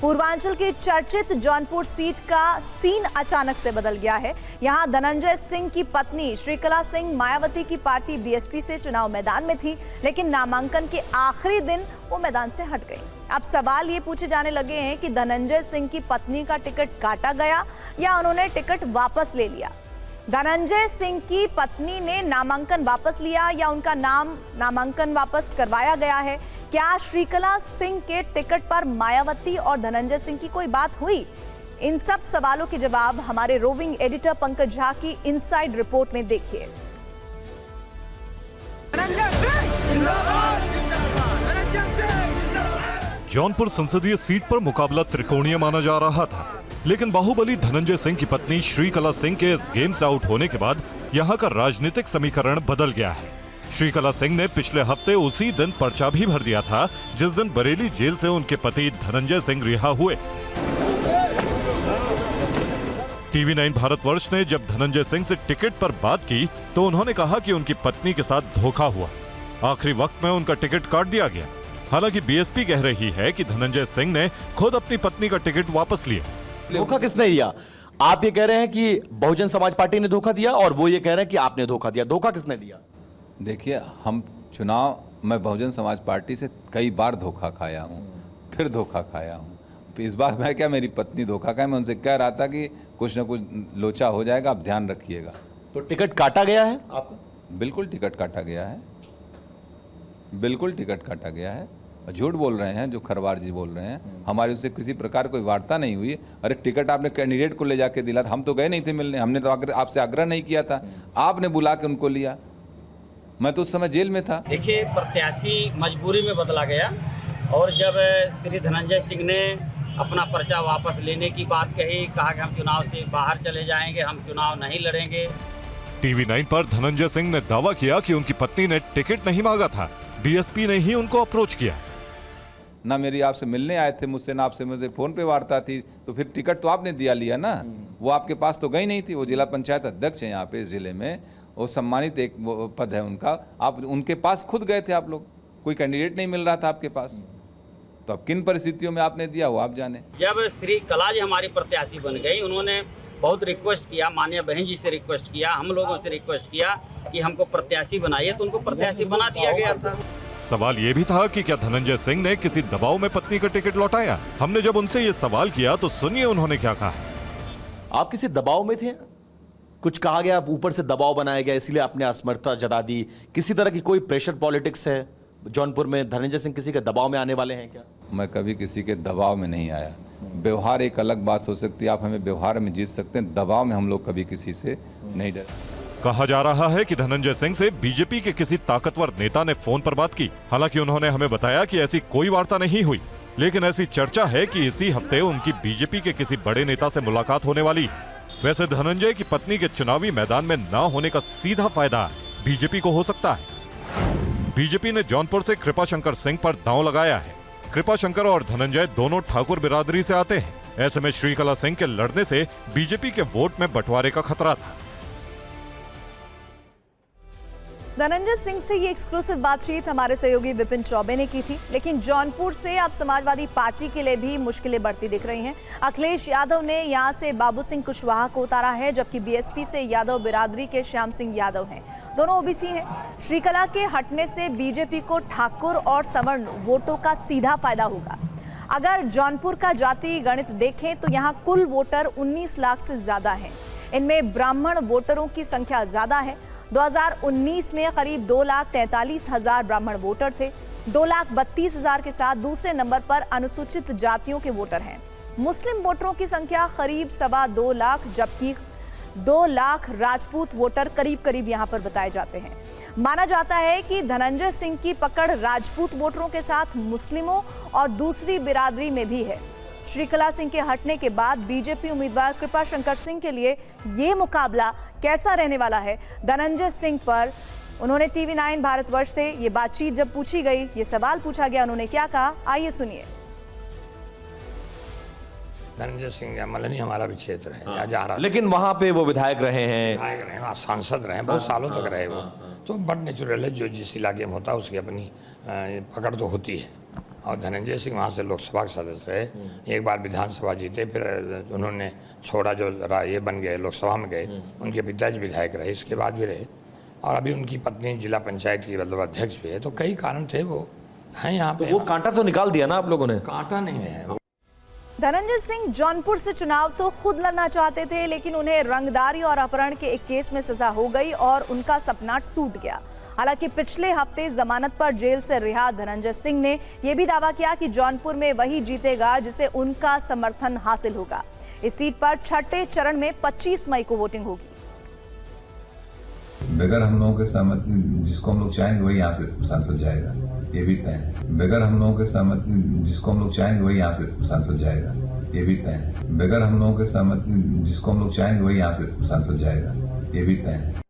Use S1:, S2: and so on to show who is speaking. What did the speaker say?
S1: पूर्वांचल की चर्चित जौनपुर सीट का सीन अचानक से बदल गया है। यहां धनंजय सिंह की पत्नी श्रीकला सिंह मायावती की पार्टी बीएसपी से चुनाव मैदान में थी, लेकिन नामांकन के आखिरी दिन वो मैदान से हट गई। अब सवाल ये पूछे जाने लगे हैं कि धनंजय सिंह की पत्नी का टिकट काटा गया या उन्होंने टिकट वापस ले लिया। धनंजय सिंह की पत्नी ने नामांकन वापस लिया या उनका नामांकन वापस करवाया गया है? क्या श्रीकला सिंह के टिकट पर मायावती और धनंजय सिंह की कोई बात हुई? इन सब सवालों के जवाब हमारे रोविंग एडिटर पंकज झा की इनसाइड रिपोर्ट में देखिए।
S2: जौनपुर संसदीय सीट पर मुकाबला त्रिकोणीय माना जा रहा था, लेकिन बाहुबली धनंजय सिंह की पत्नी श्रीकला सिंह के इस गेम से आउट होने के बाद यहां का राजनीतिक समीकरण बदल गया है। श्रीकला सिंह ने पिछले हफ्ते उसी दिन पर्चा भी भर दिया था जिस दिन बरेली जेल से उनके पति धनंजय सिंह रिहा हुए। टीवी 9 भारतवर्ष ने जब धनंजय सिंह से टिकट पर बात की तो उन्होंने कहा कि उनकी पत्नी के साथ धोखा हुआ। आखिरी वक्त में उनका टिकट काट दिया गया। हालांकि बीएसपी कह रही है कि धनंजय सिंह ने खुद अपनी पत्नी का टिकट वापस लिया।
S3: धोखा किसने दिया? आप ये कह रहे हैं कि बहुजन समाज पार्टी ने धोखा दिया और वो ये कह रहे हैं कि आपने धोखा दिया। धोखा किसने दिया?
S4: देखिए, हम मैं बहुजन समाज पार्टी से कई बार धोखा खाया हूँ, फिर धोखा खाया हूँ। इस बार मैं क्या, मेरी पत्नी धोखा खाए। मैं उनसे कह रहा था कि कुछ ना कुछ लोचा हो जाएगा, आप ध्यान रखिएगा।
S3: तो टिकट काटा गया है आपका?
S4: बिल्कुल टिकट काटा गया है, बिल्कुल टिकट काटा गया है। झूठ बोल रहे हैं जो खरवार जी बोल रहे हैं। हमारी उससे किसी प्रकार कोई वार्ता नहीं हुई। अरे टिकट आपने कैंडिडेट को ले जाके दिला था, हम तो गए नहीं थे मिलने। हमने तो आपसे आग्रह नहीं किया था, आपने बुला के उनको लिया। मैं तो उस समय जेल में था।
S5: देखिए, प्रत्याशी मजबूरी में बदला गया और जब श्री धनंजय सिंह ने अपना पर्चा वापस लेने की बात कही, कहा कि हम चुनाव से बाहर चले जाएंगे, हम चुनाव नहीं लड़ेंगे।
S2: टीवी 9 पर धनंजय सिंह ने दावा किया कि उनकी पत्नी ने टिकट नहीं मांगा था, बीएसपी ने ही उनको अप्रोच किया।
S4: ना मेरी आपसे मिलने आए थे मुझसे, ना आपसे मुझे फोन पे वार्ता थी, तो फिर टिकट तो आपने दिया लिया ना। वो आपके पास तो गई नहीं थी। वो जिला पंचायत अध्यक्ष है यहाँ पे इस जिले में, वो सम्मानित एक पद है उनका। आप उनके पास खुद गए थे आप लोग, कोई कैंडिडेट नहीं मिल रहा था आपके पास, तो अब किन परिस्थितियों में आपने दिया वो आप जाने।
S5: जब श्री कला जी हमारी प्रत्याशी बन गई, उन्होंने बहुत रिक्वेस्ट किया, माननीय बहन जी से रिक्वेस्ट किया, हम लोगों से रिक्वेस्ट किया कि हमको प्रत्याशी बनाइए, तो उनको प्रत्याशी बना दिया गया था।
S2: सवाल ये भी था कि क्या धनंजय सिंह ने किसी दबाव में पत्नी का टिकट लौटाया? हमने जब उनसे ये सवाल किया तो सुनिए उन्होंने क्या कहा।
S3: आप किसी दबाव में थे? कुछ कहा गया, ऊपर से दबाव बनाया गया इसलिए आपने असमर्थता जता दी? किसी तरह की कोई प्रेशर पॉलिटिक्स है जौनपुर में? धनंजय सिंह किसी के दबाव में आने वाले हैं क्या?
S4: मैं कभी किसी के दबाव में नहीं आया। व्यवहार एक अलग बात हो सकती है, आप हमें व्यवहार में जीत सकते हैं, दबाव में हम लोग कभी किसी से नहीं डरे।
S2: कहा जा रहा है कि धनंजय सिंह से बीजेपी के किसी ताकतवर नेता ने फोन पर बात की। हालांकि उन्होंने हमें बताया कि ऐसी कोई वार्ता नहीं हुई, लेकिन ऐसी चर्चा है कि इसी हफ्ते उनकी बीजेपी के किसी बड़े नेता से मुलाकात होने वाली। वैसे धनंजय की पत्नी के चुनावी मैदान में न होने का सीधा फायदा बीजेपी को हो सकता है। बीजेपी ने जौनपुर से कृपाशंकर सिंह पर दांव लगाया है। कृपाशंकर और धनंजय दोनों ठाकुर बिरादरी से आते हैं। ऐसे में श्रीकला सिंह के लड़ने से बीजेपी के वोट में बंटवारे का खतरा था।
S1: धनंजय सिंह से ये एक्सक्लूसिव बातचीत हमारे सहयोगी विपिन चौबे ने की थी, लेकिन जौनपुर से अब समाजवादी पार्टी के लिए भी मुश्किलें बढ़ती दिख रही हैं। अखिलेश यादव ने यहां से बाबू सिंह कुशवाहा को उतारा है, जबकि बीएसपी से यादव बिरादरी के श्याम सिंह यादव हैं। दोनों ओबीसी हैं। श्रीकला के हटने से बीजेपी को ठाकुर और सवर्ण वोटों का सीधा फायदा होगा। अगर जौनपुर का जाति गणित देखें तो यहाँ कुल वोटर 19 लाख से ज्यादा है। इनमें ब्राह्मण वोटरों की संख्या ज्यादा है। 2019 में करीब 2,43,000 ब्राह्मण वोटर थे। 2,32,000 के साथ दूसरे नंबर पर अनुसूचित जातियों के वोटर हैं। मुस्लिम वोटरों की संख्या करीब 2.25 लाख, जबकि 2 लाख राजपूत वोटर करीब यहां पर बताए जाते हैं। माना जाता है कि धनंजय सिंह की पकड़ राजपूत वोटरों के साथ मुस्लिमों और दूसरी बिरादरी में भी है। श्रीकला सिंह के हटने के बाद बीजेपी उम्मीदवार कृपाशंकर सिंह के लिए ये मुकाबला कैसा रहने वाला है? धनंजय सिंह पर उन्होंने टीवी 9 भारतवर्ष से ये बातचीत जब पूछी गई, ये सवाल पूछा गया, उन्होंने क्या कहा, आइए सुनिए।
S6: धनंजय सिंह मलनी हमारा भी क्षेत्र है, यहाँ जा रहा,
S3: लेकिन वहां पे वो विधायक रहे हैं,
S6: वहाँ सांसद रहे, बहुत सालों तक रहे वो, तो बड़ नेचुरल है। जो जिस इलाके में होता है उसकी अपनी पकड़ तो होती है। और धनंजय सिंह वहाँ से लोकसभा के सदस्य रहे, एक बार विधानसभा जीते, फिर उन्होंने छोड़ा, जो ये बन गए, लोकसभा में गए। उनके पिताजी विधायक रहे, इसके बाद भी रहे, और अभी उनकी पत्नी जिला पंचायत की मतलब अध्यक्ष भी है। तो कई कारण थे, वो हैं यहाँ पे।
S3: वो कांटा तो निकाल दिया ना आप लोगों ने?
S6: कांटा नहीं है।
S1: धनंजय सिंह जौनपुर से चुनाव तो खुद लड़ना चाहते थे, लेकिन उन्हें रंगदारी और अपहरण के एक केस में सजा हो गई और उनका सपना टूट गया। हालांकि पिछले हफ्ते जमानत पर जेल से रिहा धनंजय सिंह ने यह भी दावा किया कि जौनपुर में वही जीतेगा जिसे उनका समर्थन हासिल होगा। इस सीट पर छठे चरण में 25 मई को वोटिंग होगी।
S7: बगैर हम लोगों के सहमति जिसको हम लोग चाहेंगे वही यहाँ से सांसद जाएगा, ये भी तय है। बगैर हम लोगों के सहमति जिसको हम लोग चाहेंगे वही यहाँ से सांसद जाएगा, ये भी तय है। बगैर हम लोगों के सहमति जिसको हम लोग चाहेंगे वही यहाँ से सांसद जाएगा, ये भी तय है।